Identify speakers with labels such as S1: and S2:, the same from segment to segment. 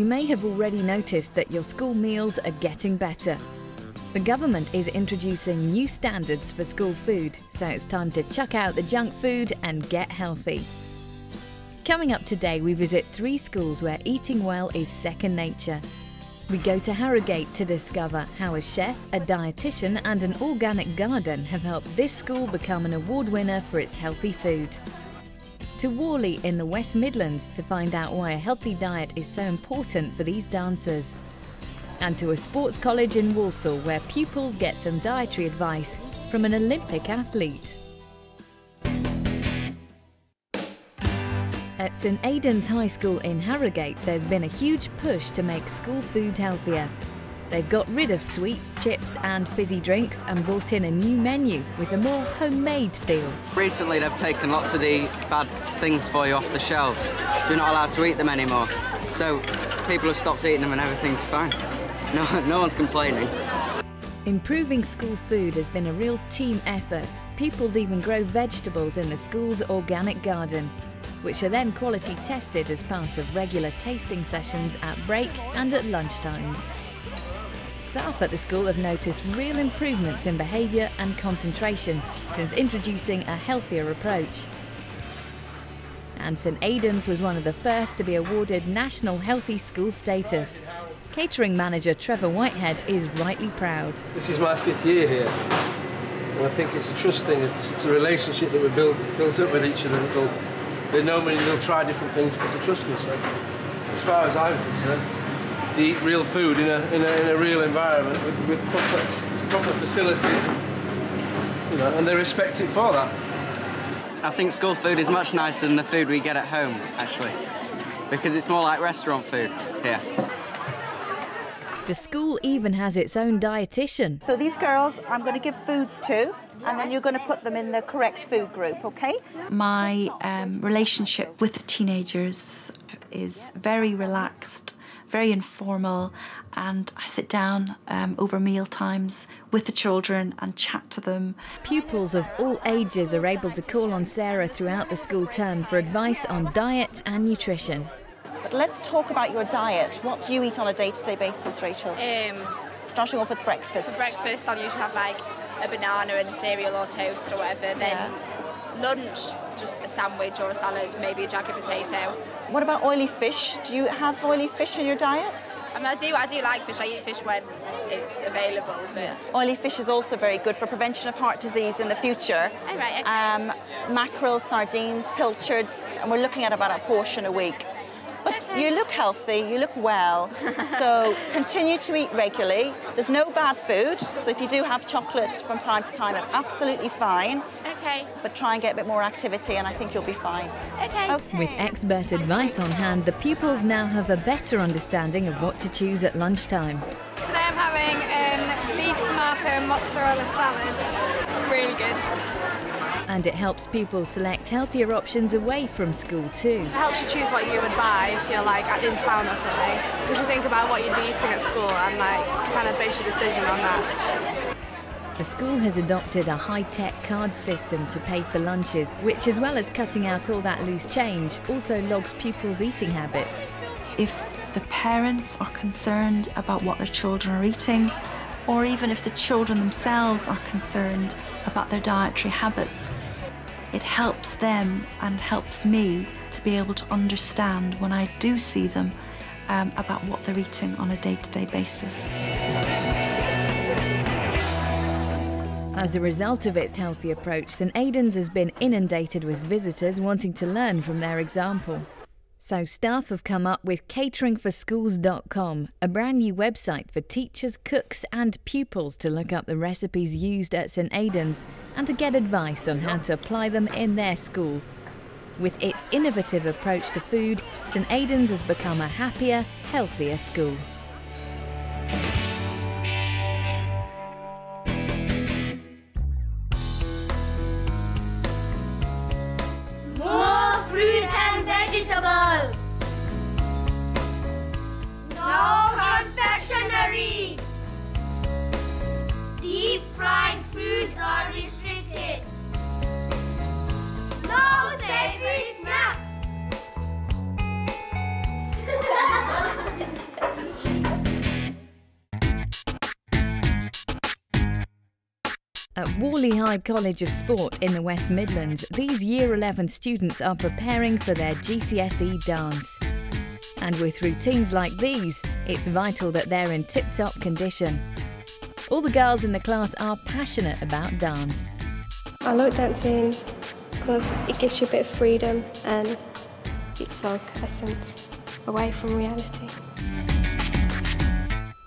S1: You may have already noticed that your school meals are getting better. The government is introducing new standards for school food, so it's time to chuck out the junk food and get healthy. Coming up today, we visit 3 schools where eating well is second nature. We go to Harrogate to discover how a chef, a dietitian and an organic garden have helped this school become an award winner for its healthy food. To Worley in the West Midlands to find out why a healthy diet is so important for these dancers. And to a sports college in Walsall where pupils get some dietary advice from an Olympic athlete. At St Aidan's High School in Harrogate, there's been a huge push to make school food healthier. They've got rid of sweets, chips and fizzy drinks and brought in a new menu with a more homemade feel.
S2: Recently they've taken lots of the bad things for you off the shelves, so you're not allowed to eat them anymore. So people have stopped eating them and everything's fine. No one's complaining.
S1: Improving school food has been a real team effort. Pupils even grow vegetables in the school's organic garden, which are then quality tested as part of regular tasting sessions at break and at lunchtimes. Staff at the school have noticed real improvements in behaviour and concentration since introducing a healthier approach. And St Aidan's was one of the first to be awarded National Healthy School status. Catering manager Trevor Whitehead is rightly proud.
S3: This is my 5th year here, and I think it's a trust thing. It's a relationship that we built up with each other. They know me and they'll try different things because they trust me. So, as far as I'm concerned, they eat real food in a real environment with proper facilities, and they respect it for that.
S2: I think school food is much nicer than the food we get at home, actually, because it's more like restaurant food here.
S1: The school even has its own dietitian.
S4: So these girls, I'm going to give foods to, and then you're going to put them in the correct food group, okay?
S5: My relationship with the teenagers is very relaxed, very informal, and I sit down over meal times with the children and chat to them.
S1: Pupils of all ages are able to call on Sarah throughout the school term for advice on diet and nutrition.
S4: But let's talk about your diet. What do you eat on a day-to-day basis, Rachel? Starting off with breakfast.
S6: For breakfast, I'll usually have like a banana and cereal or toast or whatever. Then lunch, just a sandwich or a salad, maybe a jagged potato.
S4: What about oily fish? Do you have oily fish in your diets?
S6: I do like fish. I eat fish when it's available. But...
S4: Oily fish is also very good for prevention of heart disease in the future.
S6: Oh, right, okay.
S4: Mackerel, sardines, pilchards, and we're looking at about a portion a week. But you look healthy, you look well, so continue to eat regularly. There's no bad food, so if you do have chocolate from time to time, that's absolutely fine.
S6: Okay.
S4: But try and get a bit more activity and I think you'll be fine.
S6: Okay.
S1: With expert advice on hand, the pupils now have a better understanding of what to choose at lunchtime.
S7: Today I'm having beef, tomato and mozzarella salad. It's really good.
S1: And it helps pupils select healthier options away from school too.
S7: It helps you choose what you would buy if you're like in town or something. Because you think about what you'd be eating at school and like kind of base your decision on that.
S1: The school has adopted a high-tech card system to pay for lunches, which, as well as cutting out all that loose change, also logs pupils' eating habits.
S5: If the parents are concerned about what their children are eating, or even if the children themselves are concerned about their dietary habits, it helps them and helps me to be able to understand when I do see them about what they're eating on a day-to-day basis.
S1: As a result of its healthy approach, St Aidan's has been inundated with visitors wanting to learn from their example. So staff have come up with cateringforschools.com, a brand new website for teachers, cooks and pupils to look up the recipes used at St Aidan's and to get advice on how to apply them in their school. With its innovative approach to food, St Aidan's has become a happier, healthier school.
S8: More fruit and vegetables. No confectionery. Deep fried foods are restricted. No savory snacks.
S1: At Whalley High College of Sport in the West Midlands, these Year 11 students are preparing for their GCSE dance. And with routines like these, it's vital that they're in tip-top condition. All the girls in the class are passionate about dance.
S9: I like dancing because it gives you a bit of freedom and it's like a sense away from reality.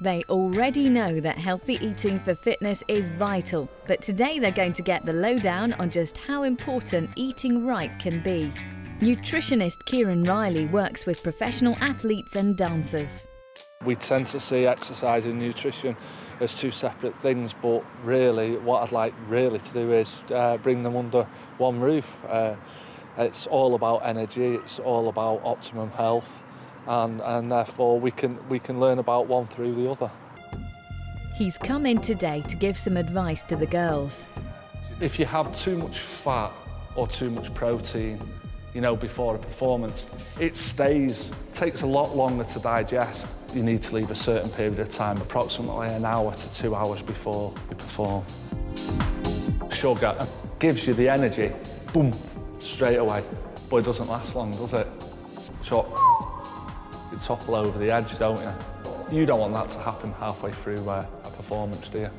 S1: They already know that healthy eating for fitness is vital, but today they're going to get the lowdown on just how important eating right can be. Nutritionist Kieran Riley works with professional athletes and dancers.
S10: We tend to see exercise and nutrition as two separate things, but really what I'd like really to do is bring them under one roof. It's all about energy, it's all about optimum health. And therefore we can learn about one through the other.
S1: He's come in today to give some advice to the girls.
S10: If you have too much fat or too much protein, you know, before a performance, it takes a lot longer to digest. You need to leave a certain period of time, approximately an hour to 2 hours before you perform. Sugar gives you the energy, boom, straight away, but it doesn't last long, does it? So, you topple over the edge, don't you? You don't want that to happen halfway through a performance, do you?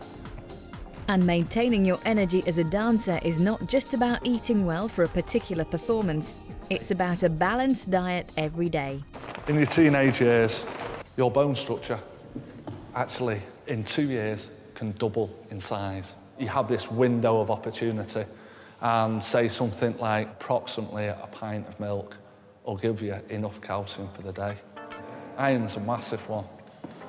S1: And maintaining your energy as a dancer is not just about eating well for a particular performance. It's about a balanced diet every day.
S10: In your teenage years, your bone structure actually, in 2 years, can double in size. You have this window of opportunity, and say something like approximately a pint of milk will give you enough calcium for the day. Iron's a massive one.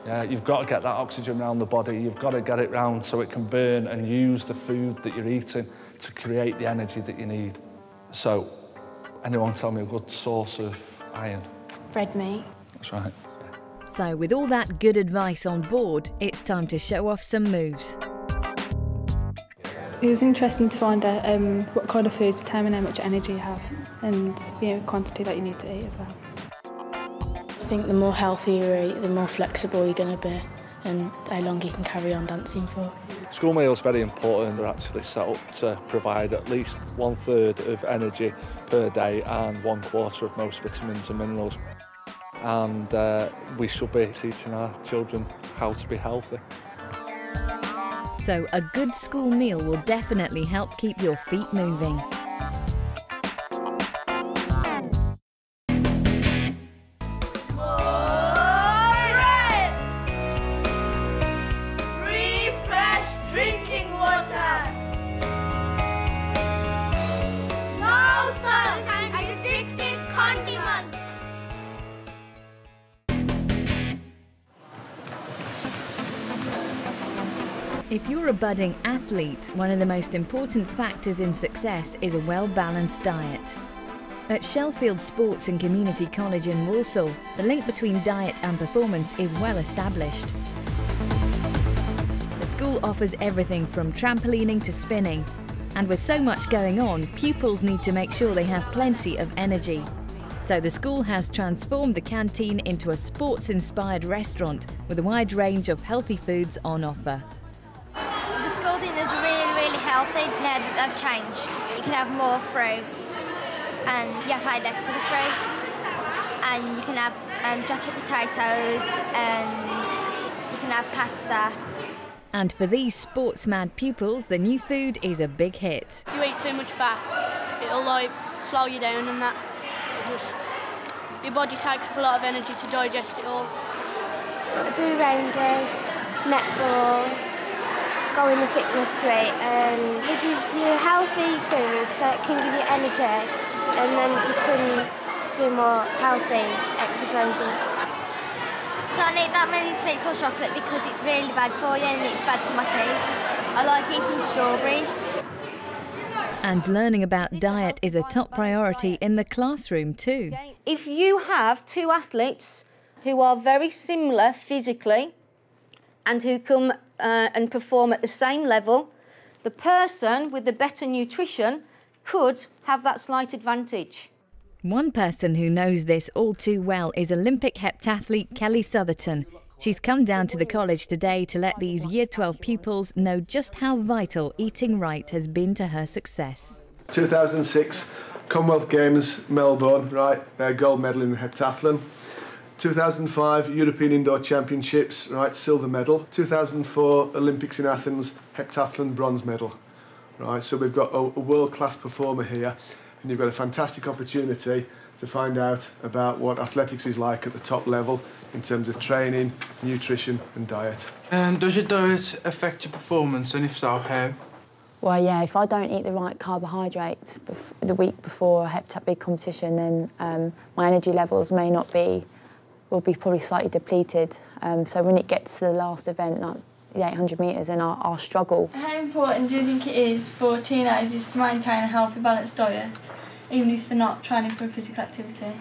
S10: Yeah, you've got to get that oxygen around the body, you've got to get it round so it can burn and use the food that you're eating to create the energy that you need. So, anyone tell me a good source of iron?
S9: Red meat.
S10: That's right.
S1: So with all that good advice on board, it's time to show off some moves.
S11: It was interesting to find out what kind of foods determine how much energy you have and the quantity that you need to eat as well.
S12: I think the more healthy you eat, the more flexible you're going to be and how long you can carry on dancing for.
S10: School meals are very important. They're actually set up to provide at least 1/3 of energy per day and 1/4 of most vitamins and minerals. And we should be teaching our children how to be healthy.
S1: So a good school meal will definitely help keep your feet moving. If you're a budding athlete, one of the most important factors in success is a well-balanced diet. At Sheffield Sports and Community College in Walsall, the link between diet and performance is well established. The school offers everything from trampolining to spinning, and with so much going on, pupils need to make sure they have plenty of energy. So the school has transformed the canteen into a sports-inspired restaurant with a wide range of healthy foods on offer.
S8: The school dinner's really healthy now that they've changed. You can have more fruit and you have to pay less for the fruit. And you can have jacket potatoes and you can have pasta.
S1: And for these sports-mad pupils, the new food is a big hit.
S7: If you eat too much fat, it'll slow you down and that. Your body takes up a lot of energy to digest it all.
S9: I do rounders, netball, go in the fitness suite, and they give you healthy food so it can give you energy, and then you can do more healthy exercising.
S8: Don't eat that many sweets or chocolate because it's really bad for you and it's bad for my teeth. I like eating strawberries.
S1: And learning about diet is a top priority in the classroom too.
S13: If you have two athletes who are very similar physically and who come and perform at the same level, the person with the better nutrition could have that slight advantage.
S1: One person who knows this all too well is Olympic heptathlete Kelly Southerton. She's come down to the college today to let these Year 12 pupils know just how vital eating right has been to her success.
S14: 2006 Commonwealth Games, Melbourne, right, gold medal in the heptathlon. 2005 European Indoor Championships, right, silver medal. 2004 Olympics in Athens, heptathlon bronze medal. Right, so we've got a world-class performer here, and you've got a fantastic opportunity to find out about what athletics is like at the top level in terms of training, nutrition and diet.
S15: Does your diet affect your performance, and if so, how?
S16: Well, yeah, if I don't eat the right carbohydrates the week before a heptat big competition, then my energy levels will be probably slightly depleted. So when it gets to the last event, like the 800 metres, then I'll struggle.
S17: How important do you think it is for teenagers to maintain a healthy, balanced diet, even if they're not training for a physical activity?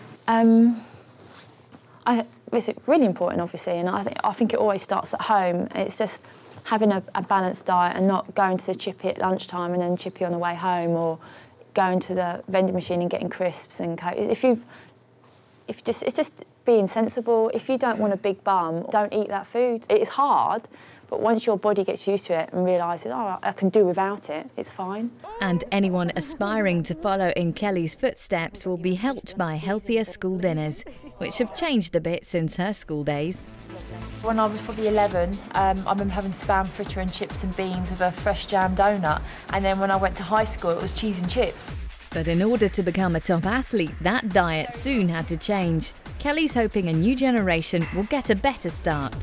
S16: It's really important, obviously, and I think it always starts at home. It's just having a balanced diet and not going to the chippy at lunchtime and then chippy on the way home, or going to the vending machine and getting crisps and Coke. It's just being sensible. If you don't want a big bum, don't eat that food. It's hard, but once your body gets used to it and realises, oh, I can do without it, it's fine.
S1: And anyone aspiring to follow in Kelly's footsteps will be helped by healthier school dinners, which have changed a bit since her school days.
S18: When I was probably 11, I remember having spam fritter and chips and beans with a fresh jam donut. And then when I went to high school, it was cheese and chips.
S1: But in order to become a top athlete, that diet soon had to change. Kelly's hoping a new generation will get a better start.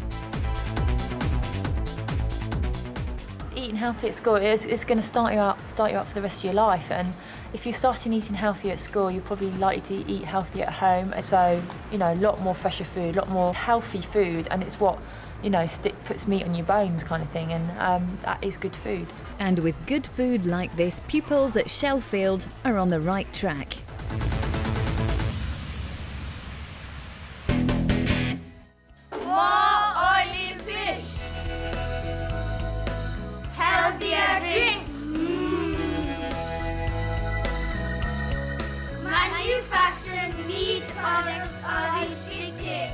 S18: Eating healthy at school it's going to start you up for the rest of your life. And if you're starting eating healthy at school, you're probably likely to eat healthy at home. So, you know, a lot more fresher food, a lot more healthy food, and it's what, you know, puts meat on your bones kind of thing, and that is good food.
S1: And with good food like this, pupils at Sheffield are on the right track.
S19: More oily fish. Healthier drink. Manufactured meat products are restricted.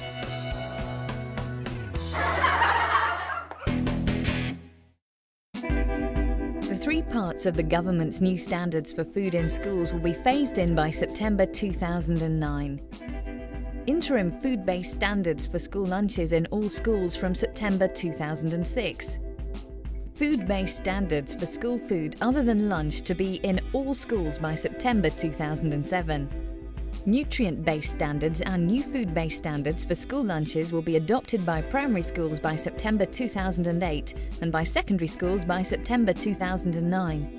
S1: The 3 parts of the government's new standards for food in schools will be phased in by September 2009. Interim food-based standards for school lunches in all schools from September 2006. Food-based standards for school food other than lunch to be in all schools by September 2007. Nutrient-based standards and new food-based standards for school lunches will be adopted by primary schools by September 2008 and by secondary schools by September 2009.